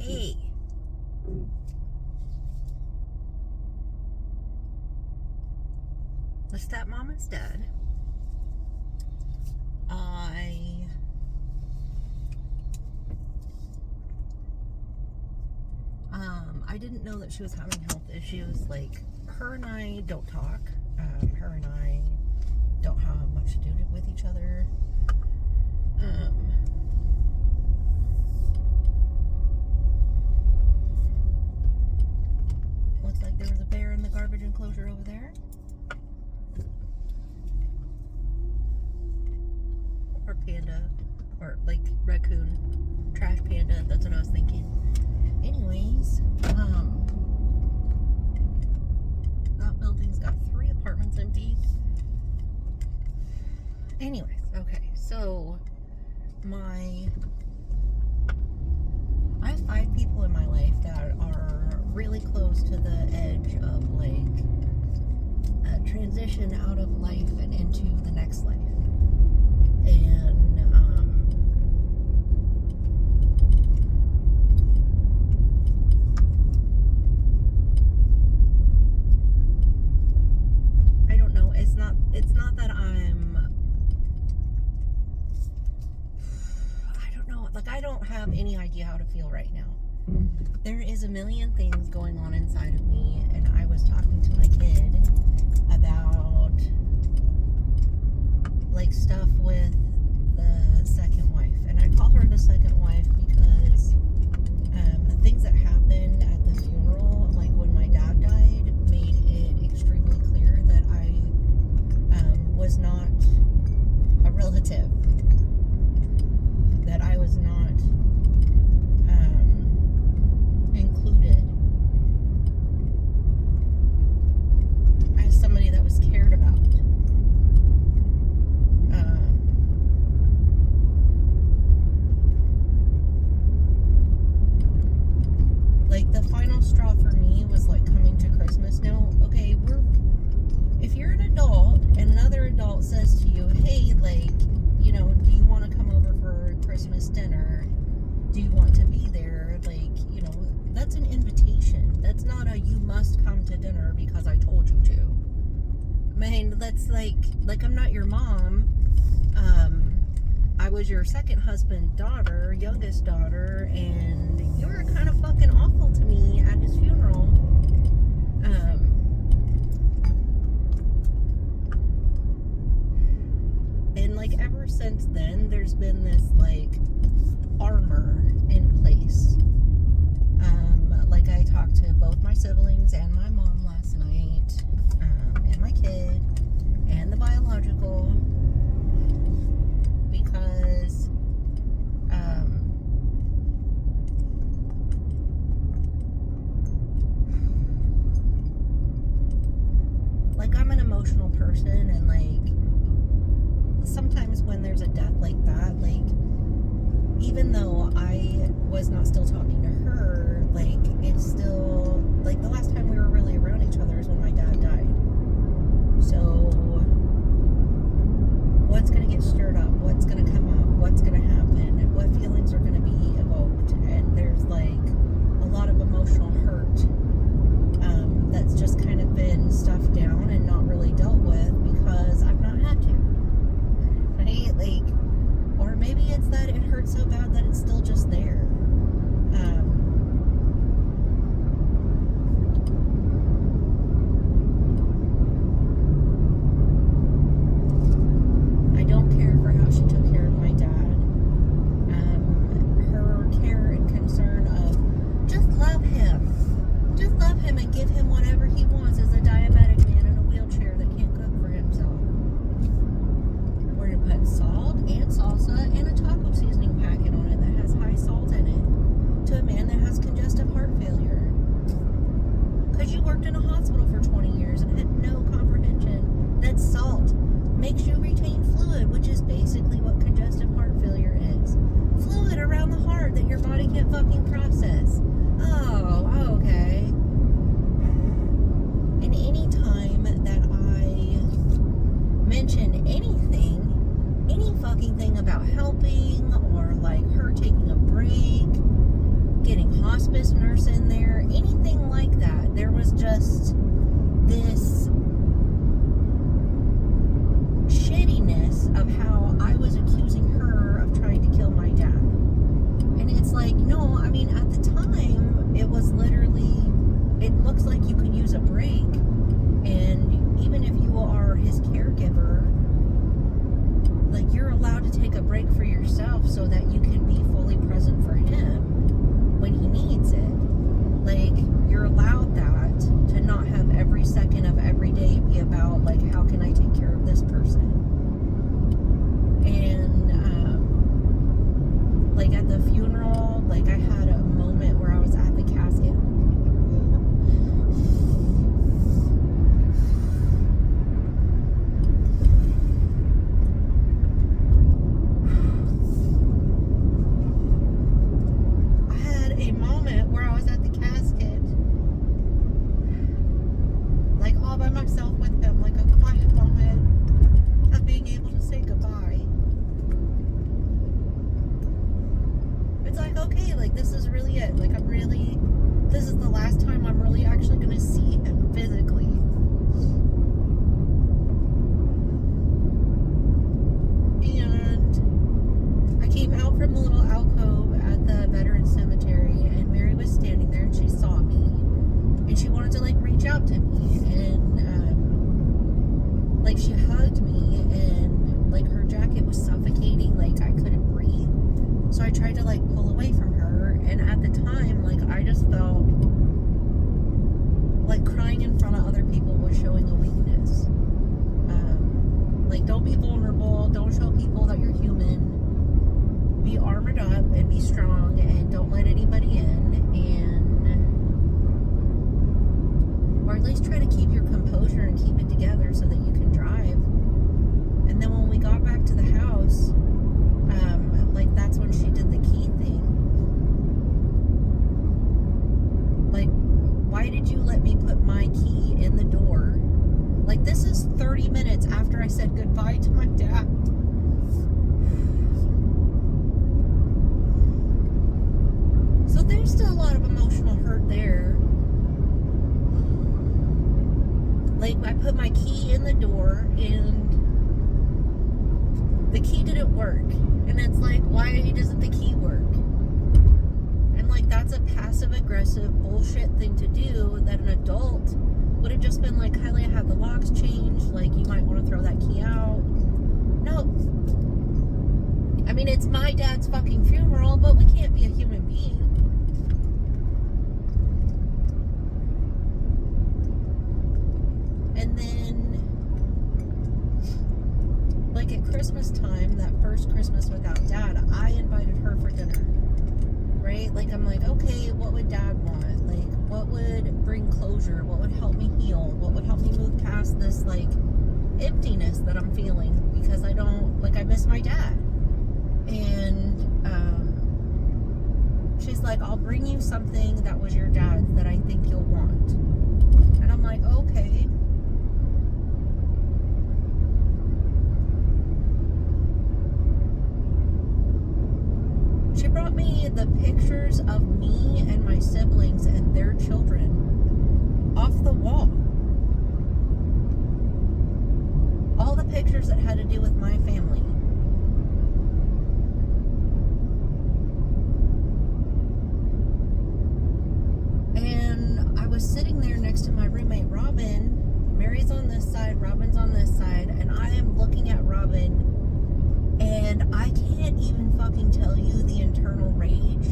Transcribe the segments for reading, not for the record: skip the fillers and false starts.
Hey. The stepmom is dead. I didn't know that she was having health issues. Like, her and I don't talk. Her and I don't have much to do with each other. Looks like there was a bear in the garbage enclosure over there. Or panda. Or, like, raccoon. Trash panda. That's what I was thinking. Anyways, that building's got 3 apartments empty. Anyways, okay, so I have 5 people in my life that are really close to the edge of, like, a transition out of life and into the next life. And it's not that I don't have any idea how to feel right now. There is a million things going on inside of me, and I was talking to my kid about, like, stuff with the second wife. And I call her the second wife because the things that happened at the funeral, like when my dad died, made it extremely clear that I was not a relative, that I was not included as somebody that was cared about. Like, the final straw for me was, like, coming to Christmas. Now, okay, if you're an adult and another adult says to you, hey, like, you know, do you want to come over for Christmas dinner? Do you want to be there? Like, you know, that's an invitation. That's not a you must come to dinner because I told you to. I mean, that's like I'm not your mom. I was your second husband, daughter, youngest daughter, and you were kind of fucking awful to me at his funeral. And, like, ever since then, there's been this, like, armor in place. Like, I talked to both my siblings and my mom last night, and my kid, and the biological, because, like, I'm an emotional person, and, like, sometimes when there's a death like that, like, even though I was not still talking to her, like, it's still, like, the last time we were really around each other is when my dad died. So, what's going to get stirred up? What's going to come up? What's going to happen? What feelings are going to be evoked? And there's, like, a lot of emotional hurt that's just kind of been stuffed down and not really dealt with because I've not had to. Right? Like, or maybe it's that it hurts so bad that it's still just there. I don't care for how she took care of my dad. Her care and concern of just love him and give him whatever he wants as a diabetic man in a wheelchair that can't cook for himself. We're going to put salt and salsa and a taco seasoning packet on it that has high salt in it to a man that has congestive heart failure. Because you worked in a hospital for 20 years and had no comprehension that salt makes you retain fluid, which is basically what congestive heart failure is. Fluid around the heart that your body can't fucking process. Oh, okay. And any time that I mention any fucking thing about helping or, like, her taking a break, getting hospital receptionist nurse in there, anything like that. There was just this shittiness of how I was accusing her of trying to kill my dad. And it's like, no, I mean, at the time, it was literally, it looks like you could use a break. And even if you are his caregiver, like, you're allowed to take a break for yourself so that you can be fully present for him when he needs it. Like, you're allowed that, to not have every second of every day be about, like, how can I take care of this person? And, like, at the funeral, like, I had a moment where I was at the casket. I had a moment where I was at the casket, like, all by myself with him, like a quiet moment of being able to say goodbye. It's like, okay, like, this is really it. Like, this is the last time I'm really actually going to see him physically. And I came out from the little alcove at the Veterans Cemetery, and Mary was standing there, and she saw me, and she wanted to, like, reach out to me, and, like, she hugged me, and, like, her jacket was suffocating, like, I couldn't breathe. So I tried to, like, pull away from her, and at the time, like, I just felt like crying in front of other people was showing a weakness. Like, don't be vulnerable, don't show people that you're human, be armored up and be strong, and don't let anybody in, or at least try to keep your composure and keep it together so that you can drive. And then when we got back to the house, like, that's when she did the key thing. Like, why did you let me put my key in the door? Like, this is 30 minutes after I said goodbye to my dad. So there's still a lot of emotional hurt there. Like, I put my key in the door, and the key didn't work. And it's like, why doesn't the key work? And, like, that's a passive-aggressive bullshit thing to do that an adult would have just been like, Kylie, I have the locks changed. Like, you might want to throw that key out. No. I mean, it's my dad's fucking funeral, but we can't be a human being. And then, like, at Christmas time, that first Christmas without Dad, I invited her for dinner, right? Like, I'm like, okay, what would Dad want? Like, what would bring closure? What would help me heal? What would help me move past this, like, emptiness that I'm feeling? Because I miss my dad. And, she's like, I'll bring you something that was your dad's that I think you'll want. And I'm like, okay. She brought me the pictures of me and my siblings and their children off the wall. All the pictures that had to do with my family. And I was sitting there next to my roommate, Robin. Mary's on this side, Robin's on this side, and I am looking at Robin, and I can't even fucking tell you the internal rage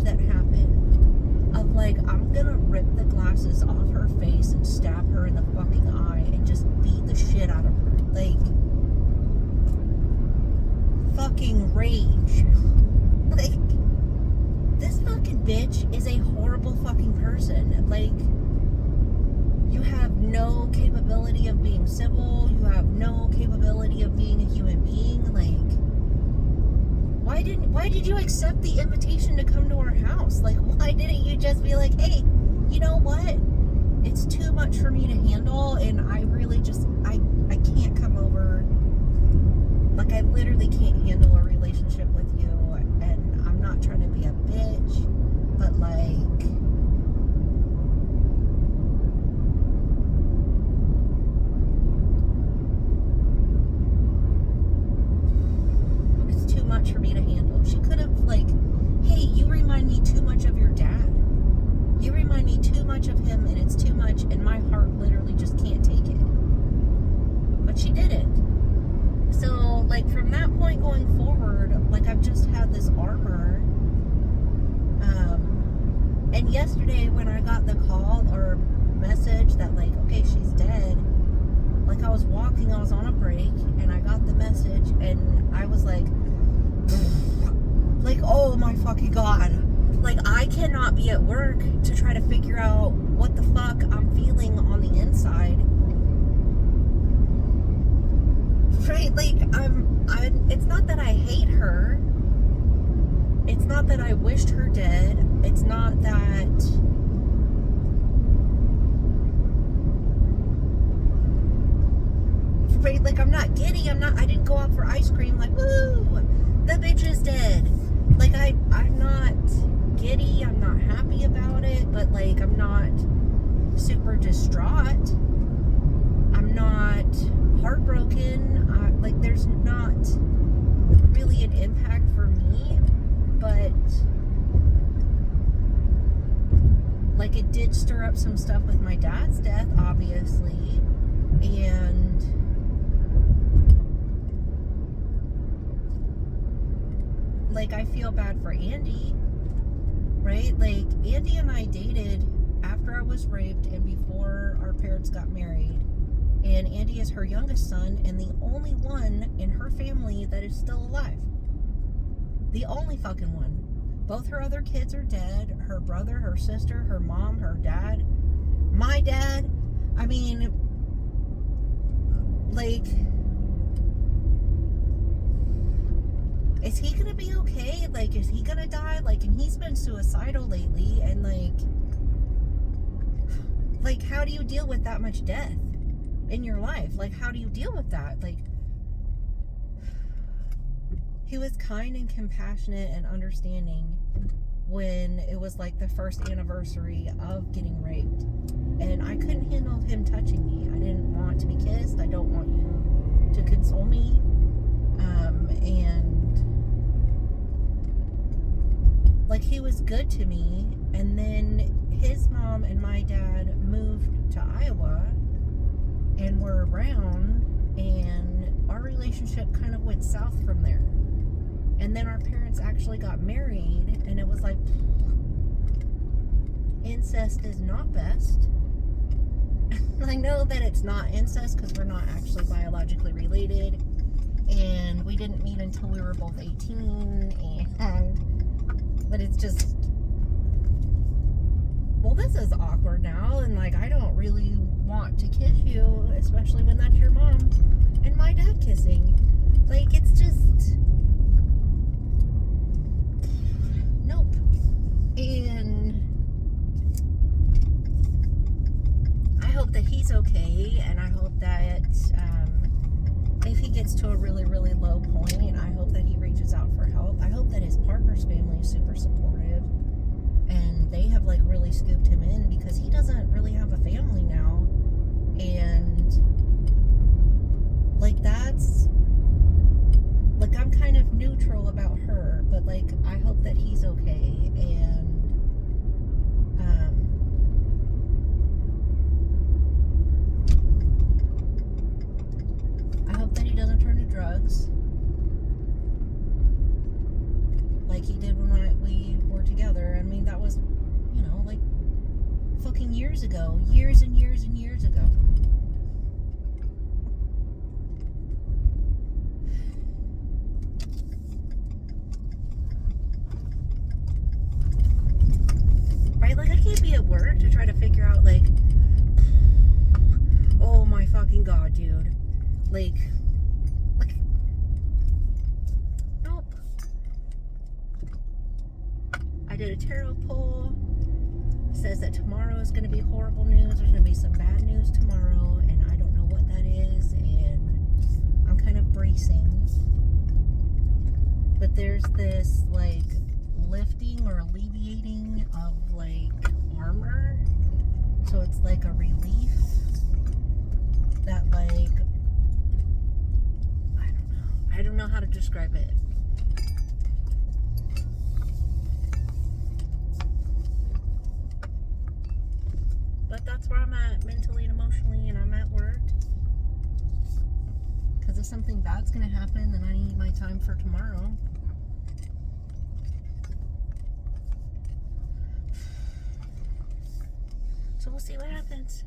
that happened of, like, I'm gonna rip the glasses off her face and stab her in the fucking eye and just beat the shit out of her. Like, fucking rage. Like, this fucking bitch is a horrible fucking person. Like, you have no capability of being civil. You have no capability of being a human being. Like, why did you accept the invitation to come to our house? Like, why didn't you just be like, hey, you know what? It's too much for me to handle, and I really just, I can't come over. Like, I literally can't handle a relationship with you, and I'm not trying to be a bitch. much for me to handle. She could have, like, hey, you remind me too much of your dad. You remind me too much of him, and it's too much, and my heart literally just can't take it. But she didn't. So, like, from that point going forward, like, I've just had this armor. And yesterday when I got the call or message that, like, okay, she's dead, like, I was walking, I was on a break, and I got the message, and I was like, oh my fucking God. Like, I cannot be at work to try to figure out what the fuck I'm feeling on the inside. Right? Like, it's not that I hate her. It's not that I wished her dead. It's not that... Right? Like, I'm not giddy. I didn't go out for ice cream like, woo, the bitch is dead. Like, I'm not giddy. I'm not happy about it. But, like, I'm not super distraught. I'm not heartbroken. Like, there's not really an impact for me, but like, it did stir up some stuff with my dad's death, obviously, and like, I feel bad for Andy, right? Like, Andy and I dated after I was raped and before our parents got married. And Andy is her youngest son and the only one in her family that is still alive. The only fucking one. Both her other kids are dead. Her brother, her sister, her mom, her dad. My dad. I mean, like, is he gonna be okay? Like, is he gonna die? Like, and he's been suicidal lately. And like, how do you deal with that much death in your life? Like, how do you deal with that? Like, he was kind and compassionate and understanding when it was like the first anniversary of getting raped, and I couldn't handle him touching me. I didn't want to be kissed. I don't want you to console me. And like, he was good to me. And then his mom and my dad moved to Iowa and were around, and our relationship kind of went south from there. And then our parents actually got married, and it was like, incest is not best. I know that it's not incest because we're not actually biologically related, and we didn't meet until we were both 18, but it's just, well, this is awkward now, and like, I don't really want to kiss you, especially when that's your mom and my dad kissing. Like, it's just, nope. And I hope that he's okay, and I hope that if he gets to a really, really low point, I hope that he reaches out for help. I hope that his partner's family is super supportive, and they have like really scooped him in, because he doesn't really have a family now. And like, that's like, I'm kind of neutral about her, but like, I hope that he's okay. And I hope that he doesn't turn to drugs like he did when we were together. I mean, that was, you know, like, fucking years ago. Years and years and years ago. Right? Like, I can't be at work to try to figure out, like, oh my fucking God, dude. Like, nope. I did a tarot pull. It says that tomorrow is going to be horrible news. There's going to be some bad news tomorrow, and I don't know what that is, and I'm kind of bracing. But there's this, like, lifting or alleviating of, like, armor. So it's like a relief that, like, I don't know how to describe it. that's where I'm at mentally and emotionally, and I'm at work. Because if something bad's going to happen, then I need my time for tomorrow. So we'll see what happens.